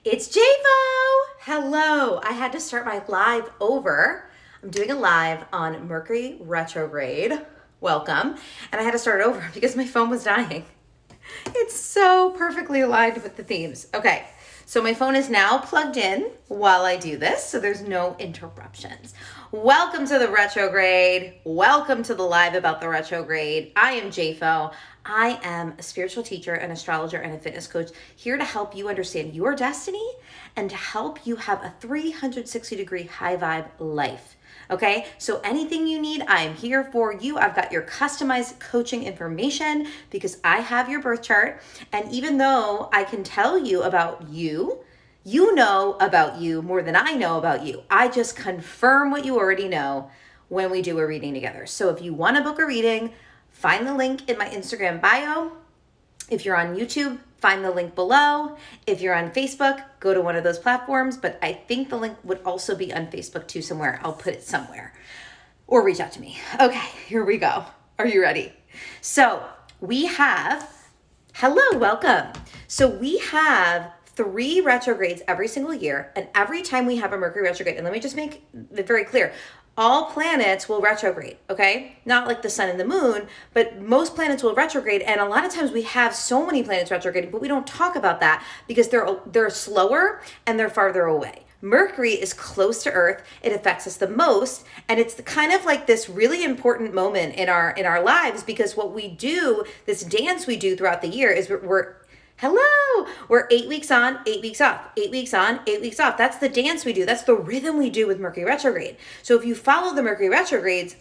It's JFO! Hello! I had to start my live over. I'm doing a live on Mercury Retrograde. Welcome. And I had to start it over because my phone was dying. It's so perfectly aligned with the themes. Okay, so my phone is now plugged in while I do this, so there's no interruptions. Welcome to the retrograde. Welcome to the live about the retrograde. I am JFO. I am a spiritual teacher, an astrologer, and a fitness coach here to help you understand your destiny and to help you have a 360-degree high vibe life. Okay, so anything you need, I am here for you. I've got your customized coaching information because I have your birth chart. And even though I can tell you about you, you know about you more than I know about you. I just confirm what you already know when we do a reading together. So if you want to book a reading, find the link in my Instagram bio. If you're on YouTube, find the link below. If you're on Facebook, go to one of those platforms, but I think the link would also be on Facebook too somewhere. I'll put it somewhere or reach out to me. Okay, here we go. Are you ready? So we have, hello, welcome. So we have 3 retrogrades every single year, and every time we have a Mercury retrograde, and let me just make it very clear, all planets will retrograde, okay? Not like the sun and the moon, but most planets will retrograde, and a lot of times we have so many planets retrograding, but we don't talk about that because they're slower and they're farther away. Mercury is close to Earth. It affects us the most, and it's kind of like this really important moment in our lives because what we do, this dance we do throughout the year is we're 8 weeks on, 8 weeks off, 8 weeks on, 8 weeks off. That's the dance we do. That's the rhythm we do with Mercury retrograde. So if you follow the Mercury retrogrades,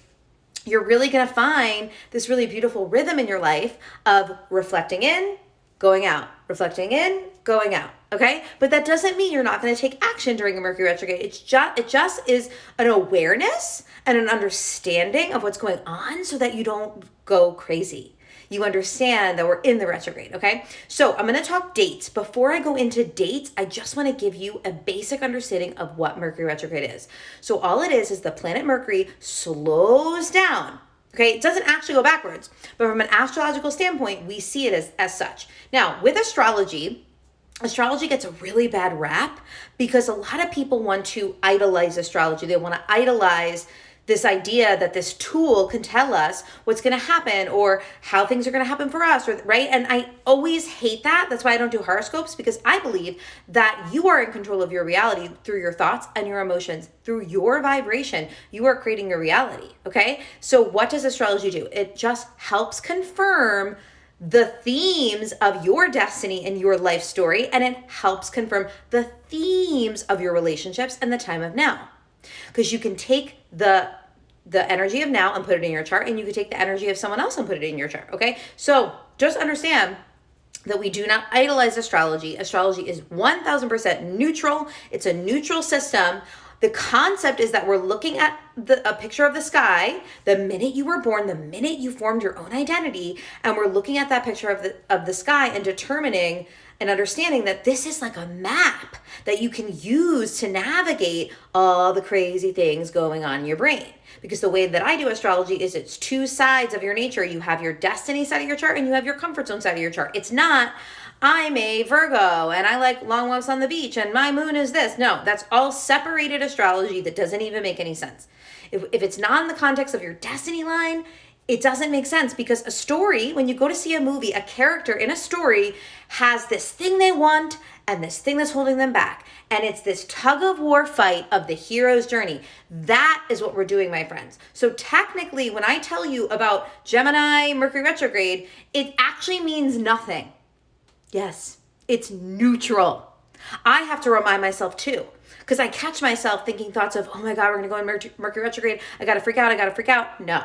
you're really going to find this really beautiful rhythm in your life of reflecting in, going out, reflecting in, going out. Okay? But that doesn't mean you're not going to take action during a Mercury retrograde. It just is an awareness and an understanding of what's going on so that you don't go crazy. You understand that we're in the retrograde, okay? So I'm going to talk dates. Before I go into dates, I just want to give you a basic understanding of what Mercury retrograde is. So all it is the planet Mercury slows down, okay? It doesn't actually go backwards, but from an astrological standpoint, we see it as such. Now, with astrology gets a really bad rap because a lot of people want to idolize astrology. They want to idolize this idea that this tool can tell us what's going to happen or how things are going to happen for us, right? And I always hate that. That's why I don't do horoscopes, because I believe that you are in control of your reality through your thoughts and your emotions, through your vibration. You are creating your reality, okay? So what does astrology do? It just helps confirm the themes of your destiny and your life story, and it helps confirm the themes of your relationships and the time of now. Because you can take the energy of now and put it in your chart, and you can take the energy of someone else and put it in your chart, okay? So just understand that we do not idolize astrology. Astrology is 1000% neutral. It's a neutral system. The concept is that we're looking at a picture of the sky the minute you were born, the minute you formed your own identity, and we're looking at that picture of the sky and determining and understanding that this is like a map that you can use to navigate all the crazy things going on in your brain. Because the way that I do astrology is it's 2 sides of your nature. You have your destiny side of your chart and you have your comfort zone side of your chart. It's not, I'm a Virgo and I like long walks on the beach and my moon is this. No, that's all separated astrology that doesn't even make any sense. If it's not in the context of your destiny line, it doesn't make sense, because a story, when you go to see a movie, a character in a story has this thing they want and this thing that's holding them back. And it's this tug of war fight of the hero's journey. That is what we're doing, my friends. So technically, when I tell you about Gemini, Mercury retrograde, it actually means nothing. Yes, it's neutral. I have to remind myself too, because I catch myself thinking thoughts of, oh my God, we're going to go in Mercury retrograde. I got to freak out. No.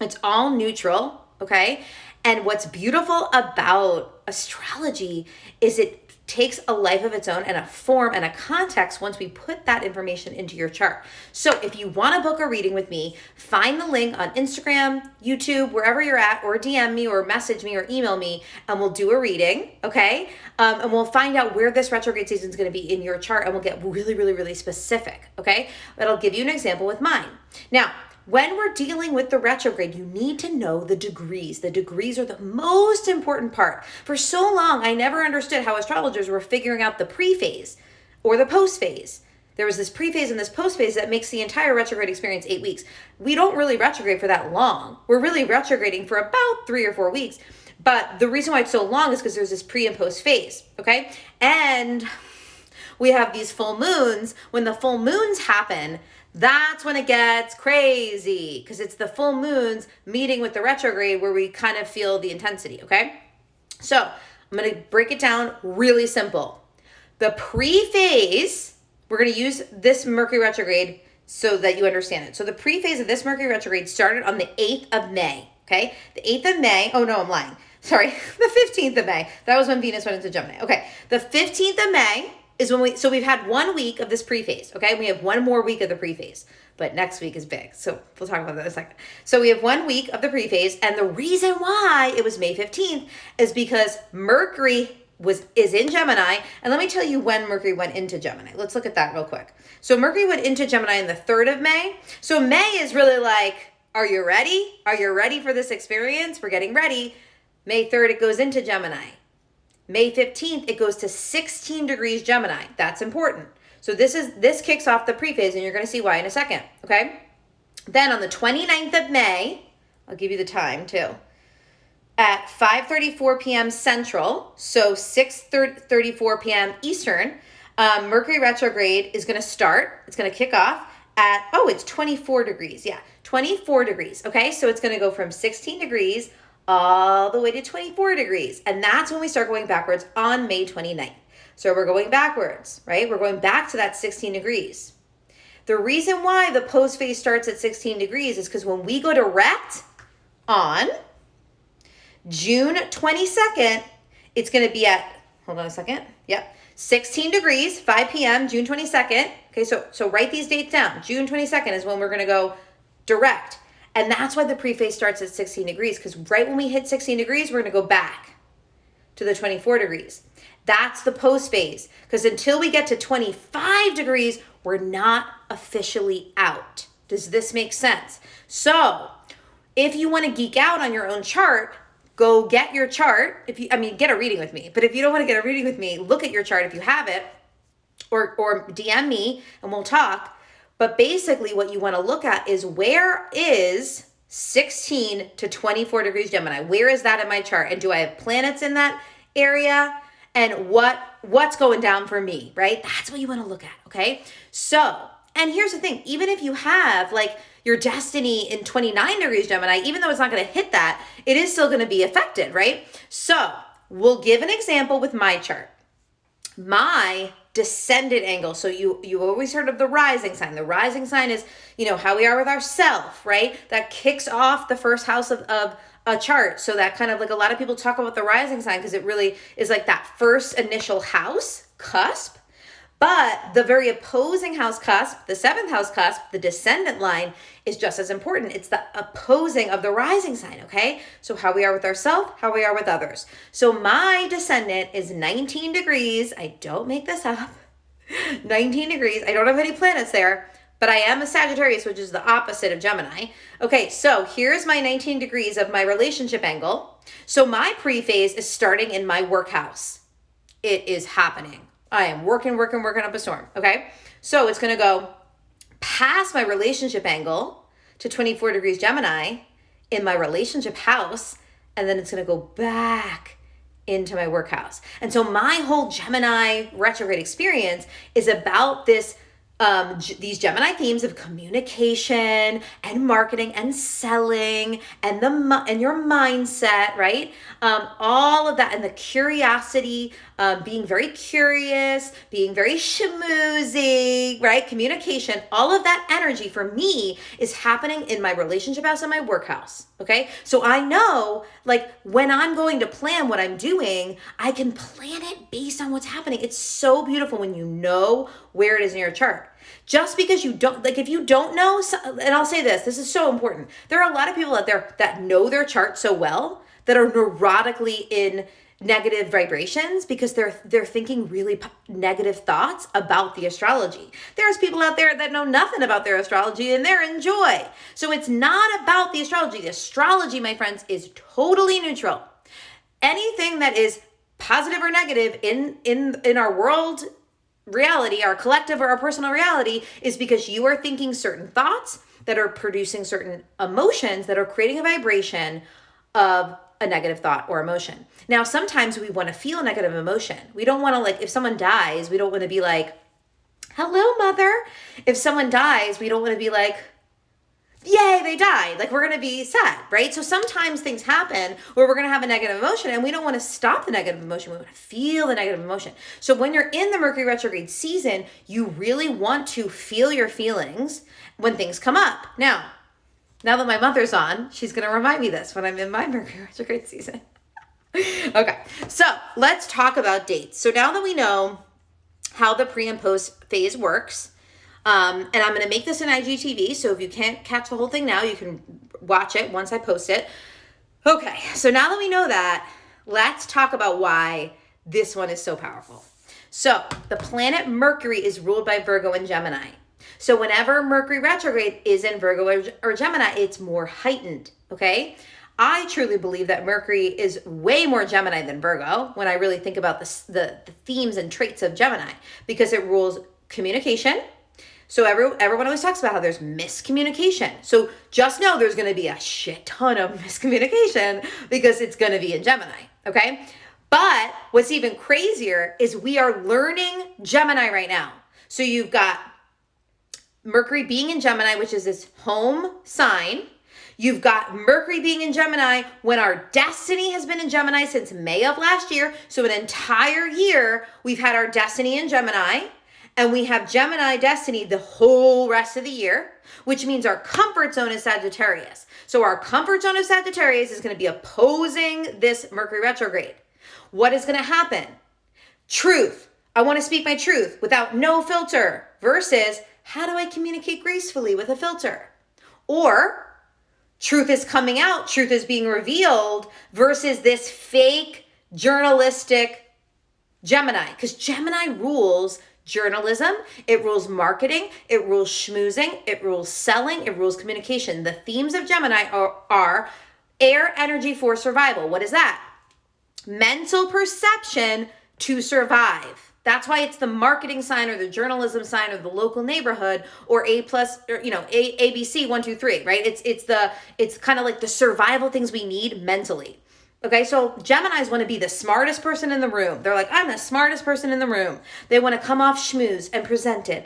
It's all neutral, okay? And what's beautiful about astrology is it takes a life of its own and a form and a context once we put that information into your chart. So if you want to book a reading with me, find the link on Instagram, YouTube, wherever you're at, or DM me or message me or email me, and we'll do a reading, okay? And we'll find out where this retrograde season is going to be in your chart, and we'll get really, really, really specific, okay? But I'll give you an example with mine. Now, when we're dealing with the retrograde, you need to know the degrees. The degrees are the most important part. For so long, I never understood how astrologers were figuring out the pre-phase or the post-phase. There was this pre-phase and this post-phase that makes the entire retrograde experience 8 weeks. We don't really retrograde for that long. We're really retrograding for about 3 or 4 weeks. But the reason why it's so long is because there's this pre and post phase, okay? And we have these full moons. When the full moons happen, that's when it gets crazy, because it's the full moons meeting with the retrograde where we kind of feel the intensity, okay? So I'm going to break it down really simple. The pre-phase, we're going to use this Mercury retrograde so that you understand it. So the pre-phase of this Mercury retrograde started on the 8th of May, okay? The 8th of May, oh no, I'm lying. Sorry, the 15th of May. That was when Venus went into Gemini. Okay, the 15th of May is when so we've had 1 week of this pre-phase, okay? We have 1 more week of the pre-phase, but next week is big. So we'll talk about that in a second. So we have 1 week of the pre-phase, and the reason why it was May 15th is because Mercury is in Gemini. And let me tell you when Mercury went into Gemini. Let's look at that real quick. So Mercury went into Gemini on the 3rd of May. So May is really like, are you ready? Are you ready for this experience? We're getting ready. May 3rd, it goes into Gemini. May 15th, it goes to 16 degrees Gemini. That's important. So this kicks off the pre-phase, and you're going to see why in a second, okay? Then on the 29th of May, I'll give you the time too, at 5:34 p.m. Central, so 6:34 p.m. Eastern, Mercury retrograde is going to start. It's going to kick off at, it's 24 degrees. Yeah, 24 degrees, okay? So it's going to go from 16 degrees all the way to 24 degrees. And that's when we start going backwards on May 29th. So we're going backwards, right? We're going back to that 16 degrees. The reason why the post phase starts at 16 degrees is because when we go direct on June 22nd, it's going to be at, hold on a second. Yep. 16 degrees, 5 p.m., June 22nd. Okay, so write these dates down. June 22nd is when we're going to go direct. And that's why the pre-phase starts at 16 degrees, because right when we hit 16 degrees, we're going to go back to the 24 degrees. That's the post-phase, because until we get to 25 degrees, we're not officially out. Does this make sense? So if you want to geek out on your own chart, go get your chart. Get a reading with me. But if you don't want to get a reading with me, look at your chart if you have it, or DM me and we'll talk. But basically what you want to look at is, where is 16 to 24 degrees Gemini? Where is that in my chart? And do I have planets in that area? And what's going down for me, right? That's what you want to look at, okay? So, and here's the thing, even if you have like your destiny in 29 degrees Gemini, even though it's not going to hit that, it is still going to be affected, right? So we'll give an example with my chart. My descendant angle. So you always heard of the rising sign. The rising sign is, how we are with ourself, right? That kicks off the first house of a chart. So that kind of like, a lot of people talk about the rising sign because it really is like that first initial house cusp. But the very opposing house cusp, the 7th house cusp, the descendant line, is just as important. It's the opposing of the rising sign, okay? So how we are with ourselves, how we are with others. So my descendant is 19 degrees. I don't make this up. 19 degrees. I don't have any planets there, but I am a Sagittarius, which is the opposite of Gemini. Okay, so here's my 19 degrees of my relationship angle. So my pre-phase is starting in my work house. It is happening. I am working up a storm, okay? So it's going to go past my relationship angle to 24 degrees Gemini in my relationship house, and then it's going to go back into my work house. And so my whole Gemini retrograde experience is about this, these Gemini themes of communication and marketing and selling and your mindset, right? All of that, and the curiosity, being very curious, being very schmoozy, right? Communication, all of that energy for me is happening in my relationship house and my work house. Okay. So I know, like, when I'm going to plan what I'm doing, I can plan it based on what's happening. It's so beautiful when you know where it is in your chart. Just because you don't, like, if you don't know, and I'll say this is so important. There are a lot of people out there that know their chart so well that are neurotically in negative vibrations because they're thinking really negative thoughts about the astrology. There's people out there that know nothing about their astrology and they're in joy. So it's not about the astrology. The astrology, my friends, is totally neutral. Anything that is positive or negative in our world reality, our collective or our personal reality, is because you are thinking certain thoughts that are producing certain emotions that are creating a vibration of a negative thought or emotion. Now, sometimes we want to feel negative emotion. We don't want to, like, if someone dies, we don't want to be like, hello, mother. If someone dies, we don't want to be like, yay, they died. Like, we're going to be sad, right? So sometimes things happen where we're going to have a negative emotion and we don't want to stop the negative emotion. We want to feel the negative emotion. So when you're in the Mercury retrograde season, you really want to feel your feelings when things come up. Now that my mother's on, she's going to remind me this when I'm in my Mercury retrograde season. Okay, so let's talk about dates. So now that we know how the pre and post phase works, and I'm going to make this an IGTV, so if you can't catch the whole thing now, you can watch it once I post it. Okay, so now that we know that, let's talk about why this one is so powerful. So the planet Mercury is ruled by Virgo and Gemini. So whenever Mercury retrograde is in Virgo or Gemini, it's more heightened, okay? I truly believe that Mercury is way more Gemini than Virgo when I really think about the themes and traits of Gemini, because it rules communication. So everyone always talks about how there's miscommunication. So just know there's going to be a shit ton of miscommunication because it's going to be in Gemini, okay? But what's even crazier is we are learning Gemini right now. So you've got Mercury being in Gemini, which is this home sign. You've got Mercury being in Gemini when our destiny has been in Gemini since May of last year. So an entire year, we've had our destiny in Gemini, and we have Gemini destiny the whole rest of the year, which means our comfort zone is Sagittarius. So our comfort zone of Sagittarius is going to be opposing this Mercury retrograde. What is going to happen? Truth. I want to speak my truth without no filter versus how do I communicate gracefully with a filter? Or truth is coming out, truth is being revealed versus this fake journalistic Gemini. Because Gemini rules journalism, it rules marketing, it rules schmoozing, it rules selling, it rules communication. The themes of Gemini are air energy for survival. What is that? Mental perception to survive. That's why it's the marketing sign or the journalism sign or the local neighborhood or A plus, or, ABC 1, 2, 3, right? It's kind of like the survival things we need mentally. Okay, so Geminis want to be the smartest person in the room. They're like, I'm the smartest person in the room. They want to come off schmooze and presented.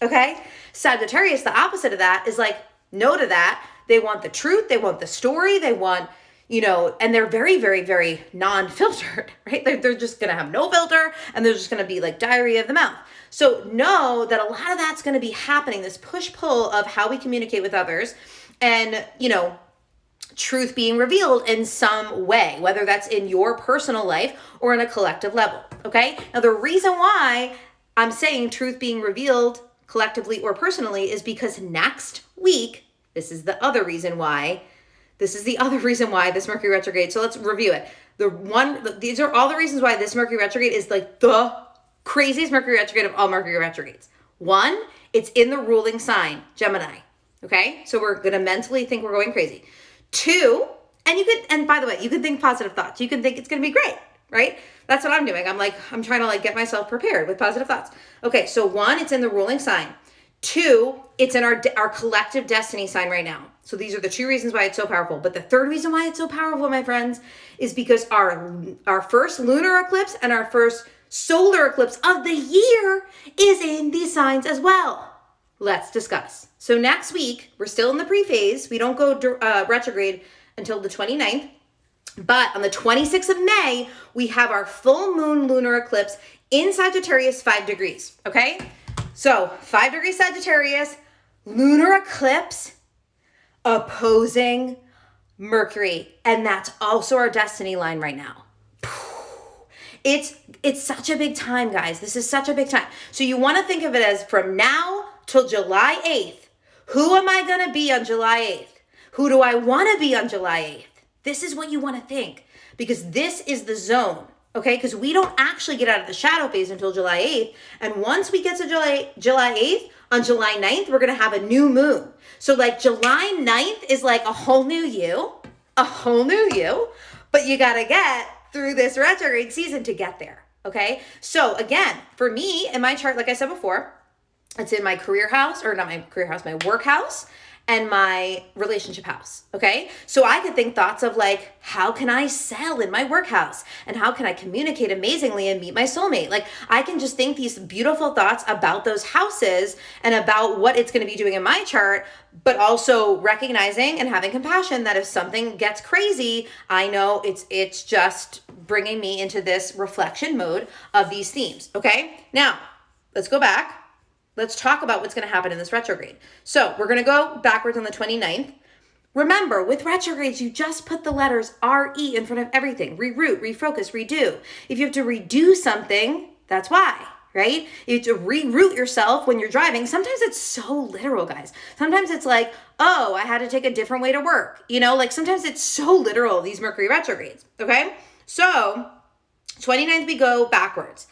Okay? Sagittarius, the opposite of that, is like, no to that. They want the truth. They want the story. They want, and they're very, very, very non-filtered, right? They're just going to have no filter and they're just going to be like diarrhea of the mouth. So know that a lot of that's going to be happening, this push-pull of how we communicate with others and, truth being revealed in some way, whether that's in your personal life or in a collective level, okay? Now, the reason why I'm saying truth being revealed collectively or personally is because next week, this is the other reason why this Mercury retrograde. So let's review it. These are all the reasons why this Mercury retrograde is like the craziest Mercury retrograde of all Mercury retrogrades. One, it's in the ruling sign, Gemini, okay? So we're going to mentally think we're going crazy. Two, and by the way, you can think positive thoughts. You can think it's going to be great, right? That's what I'm doing. I'm trying to get myself prepared with positive thoughts. Okay, so one, it's in the ruling sign. Two, it's in our collective destiny sign right now. So these are the two reasons why it's so powerful. But the third reason why it's so powerful, my friends, is because our first lunar eclipse and our first solar eclipse of the year is in these signs as well. Let's discuss. So next week, we're still in the pre-phase. We don't go retrograde until the 29th. But on the 26th of May, we have our full moon lunar eclipse in Sagittarius, 5 degrees, okay? So 5 degrees Sagittarius, lunar eclipse opposing Mercury. And that's also our destiny line right now. It's such a big time, guys. This is such a big time. So you want to think of it as from now till July 8th. Who am I going to be on July 8th? Who do I want to be on July 8th? This is what you want to think. because this is the zone. Okay, because we don't actually get out of the shadow phase until July 8th. And once we get to July 8th, on July 9th, we're going to have a new moon. So like July 9th is like a whole new you, but you got to get through this retrograde season to get there. Okay, so again, for me in my chart, like I said before, it's in my career house, or not my career house, my work house, and my relationship house, okay? So I could think thoughts of like, how can I sell in my work house? And how can I communicate amazingly and meet my soulmate? Like I can just think these beautiful thoughts about those houses and about what it's gonna be doing in my chart, but also recognizing and having compassion that if something gets crazy, I know it's just bringing me into this reflection mode of these themes, okay? Now, let's go back. Let's talk about what's going to happen in this retrograde. So we're going to go backwards on the 29th. Remember, with retrogrades, you just put the letters R-E in front of everything. Reroute, refocus, redo. If you have to redo something, that's why, right? You have to reroute yourself when you're driving. Sometimes it's so literal, guys. Sometimes it's like, oh, I had to take a different way to work. Like sometimes it's so literal, these Mercury retrogrades, okay? So 29th, we go backwards.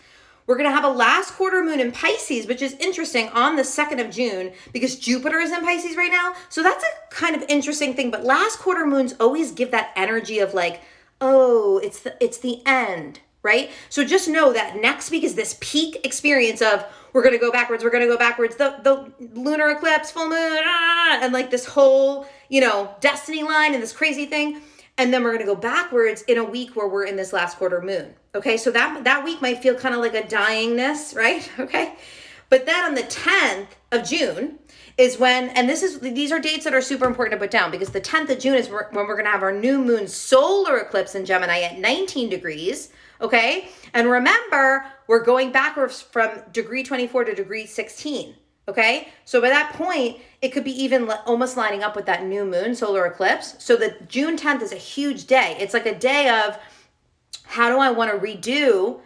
We're going to have a last quarter moon in Pisces, which is interesting, on the 2nd of June because Jupiter is in Pisces right now. So that's a kind of interesting thing. But last quarter moons always give that energy of like, oh, it's the end, right? So just know that next week is this peak experience of we're going to go backwards. The lunar eclipse, full moon, and like this whole, destiny line and this crazy thing. And then we're going to go backwards in a week where we're in this last quarter moon. Okay, so that week might feel kind of like a dyingness, right? Okay, but then on the 10th of June is when, and these are dates that are super important to put down because the 10th of June is when we're going to have our new moon solar eclipse in Gemini at 19 degrees. Okay, and remember, we're going backwards from degree 24 to degree 16. Okay, so by that point, it could be even almost lining up with that new moon solar eclipse. So the June 10th is a huge day. It's like a day of how do I want to redo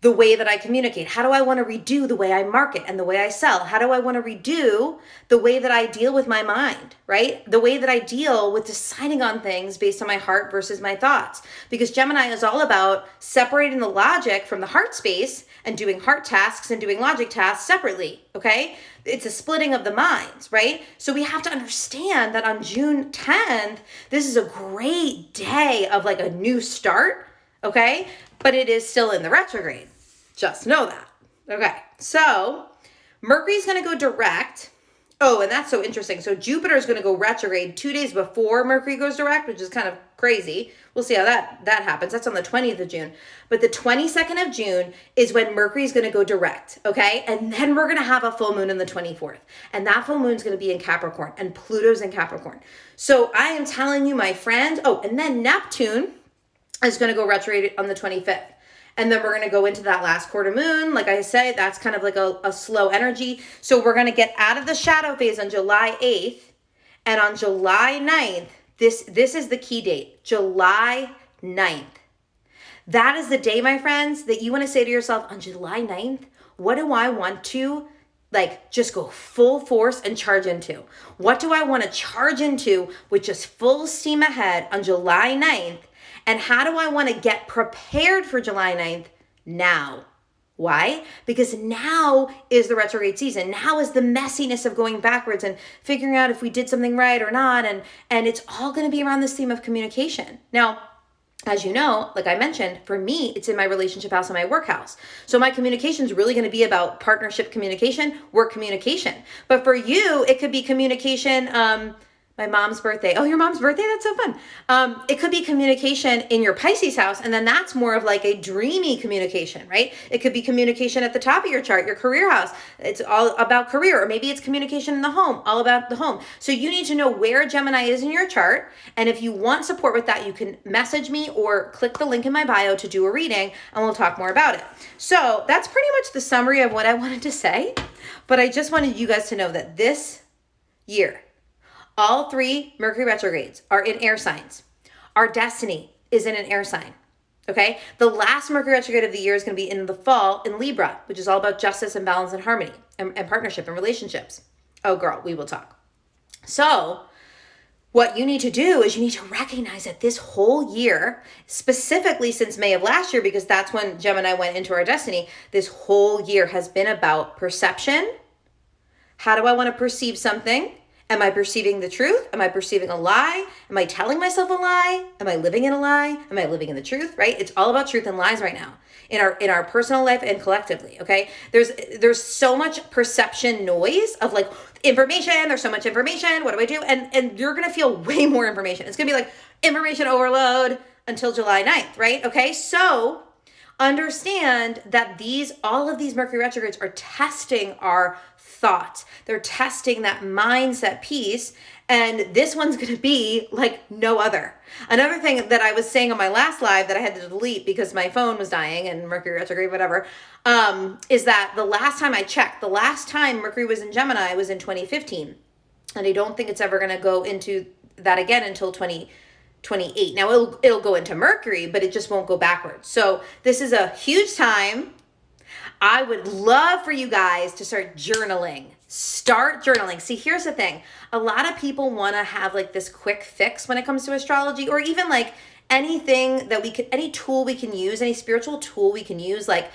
the way that I communicate? How do I want to redo the way I market and the way I sell? How do I want to redo the way that I deal with my mind, right? The way that I deal with deciding on things based on my heart versus my thoughts. Because Gemini is all about separating the logic from the heart space and doing heart tasks and doing logic tasks separately, okay? It's a splitting of the minds, right? So we have to understand that on June 10th, this is a great day of like a new start, okay? But it is still in the retrograde. Just know that. Okay, so Mercury's going to go direct. Oh, and that's so interesting. So Jupiter is going to go retrograde 2 days before Mercury goes direct, which is kind of crazy. We'll see how that happens. That's on the 20th of June. But the 22nd of June is when Mercury is going to go direct, okay? And then we're going to have a full moon on the 24th. And that full moon is going to be in Capricorn, and Pluto's in Capricorn. So I am telling you, my friend, and then Neptune is going to go retrograde on the 25th. And then we're going to go into that last quarter moon. Like I said, that's kind of like a slow energy. So we're going to get out of the shadow phase on July 8th. And on July 9th, this is the key date, July 9th. That is the day, my friends, that you want to say to yourself, on July 9th, what do I want to just go full force and charge into? What do I want to charge into with just full steam ahead on July 9th? And how do I want to get prepared for July 9th now? Why? Because now is the retrograde season. Now is the messiness of going backwards and figuring out if we did something right or not. And it's all going to be around this theme of communication. Now, as you know, like I mentioned, for me, it's in my relationship house and my work house. So my communication is really going to be about partnership communication, work communication. But for you, it could be communication, my mom's birthday. Oh, your mom's birthday? That's so fun. It could be communication in your Pisces house, and then that's more of like a dreamy communication, right? It could be communication at the top of your chart, your career house. It's all about career, or maybe it's communication in the home, all about the home. So you need to know where Gemini is in your chart, and if you want support with that, you can message me or click the link in my bio to do a reading, and we'll talk more about it. So that's pretty much the summary of what I wanted to say, but I just wanted you guys to know that this year, all 3 Mercury retrogrades are in air signs. Our destiny is in an air sign, okay? The last Mercury retrograde of the year is going to be in the fall in Libra, which is all about justice and balance and harmony and partnership and relationships. Oh, girl, we will talk. So What you need to do is you need to recognize that this whole year, specifically since May of last year, because that's when Gemini went into our destiny, this whole year has been about perception. How do I want to perceive something? Am I perceiving the truth? Am I perceiving a lie? Am I telling myself a lie? Am I living in a lie? Am I living in the truth, right? It's all about truth and lies right now in our personal life and collectively, okay? There's so much perception noise of like information, there's so much information, what do I do? And you're going to feel way more information. It's going to be like information overload until July 9th, right? Okay? So, understand that all of these Mercury retrogrades are testing our thoughts. They're testing that mindset piece. And this one's going to be like no other. Another thing that I was saying on my last live that I had to delete because my phone was dying and Mercury retrograde, whatever, is that the last time I checked, the last time Mercury was in Gemini was in 2015. And I don't think it's ever going to go into that again until 2028. Now it'll go into Mercury, but it just won't go backwards. So this is a huge time. I would love for you guys to start journaling. Start journaling. See, here's the thing. A lot of people want to have like this quick fix when it comes to astrology, or even like anything that any tool we can use, any spiritual tool we can use, like,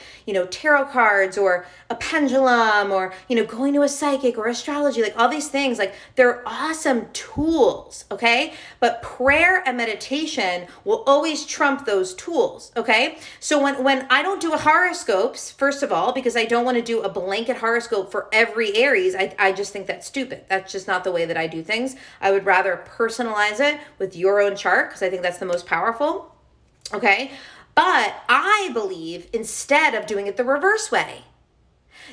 tarot cards or a pendulum or, going to a psychic or astrology, like all these things, like they're awesome tools, okay? But prayer and meditation will always trump those tools, okay? So when I don't do a horoscopes, first of all, because I don't want to do a blanket horoscope for every Aries, I just think that's stupid. That's just not the way that I do things. I would rather personalize it with your own chart because I think that's the most powerful. Okay, but I believe instead of doing it the reverse way,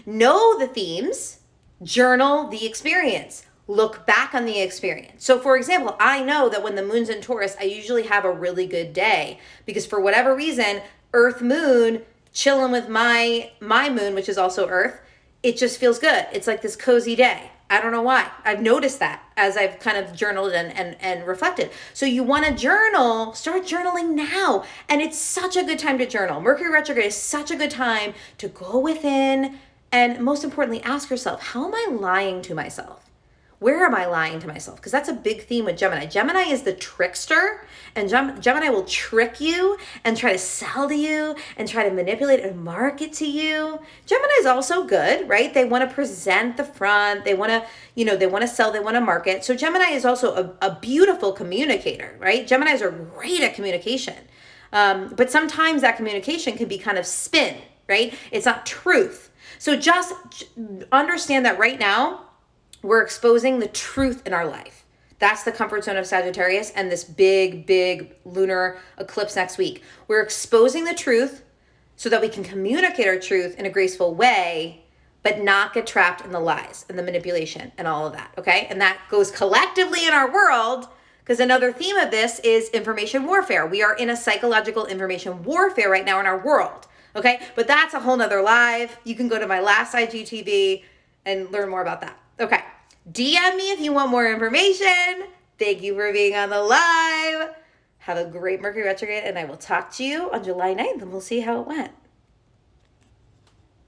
know the themes, journal the experience, look back on the experience. So for example, I know that when the moon's in Taurus, I usually have a really good day because for whatever reason, Earth moon chilling with my moon, which is also Earth, it just feels good. It's like this cozy day. I don't know why. I've noticed that as I've kind of journaled and reflected. So you want to journal, start journaling now. And it's such a good time to journal. Mercury retrograde is such a good time to go within and most importantly, ask yourself, how am I lying to myself? Where am I lying to myself? Because that's a big theme with Gemini. Gemini is the trickster, and Gemini will trick you and try to sell to you and try to manipulate and market to you. Gemini is also good, right? They want to present the front. They want to, they want to sell, they want to market. So Gemini is also a beautiful communicator, right? Geminis are great at communication. But sometimes that communication can be kind of spin, right? It's not truth. So just understand that right now, we're exposing the truth in our life. That's the comfort zone of Sagittarius and this big, big lunar eclipse next week. We're exposing the truth so that we can communicate our truth in a graceful way, but not get trapped in the lies and the manipulation and all of that, okay? And that goes collectively in our world because another theme of this is information warfare. We are in a psychological information warfare right now in our world, okay? But that's a whole nother live. You can go to my last IGTV and learn more about that. Okay. DM me if you want more information. Thank you for being on the live. Have a great Mercury retrograde, and I will talk to you on July 9th, and we'll see how it went.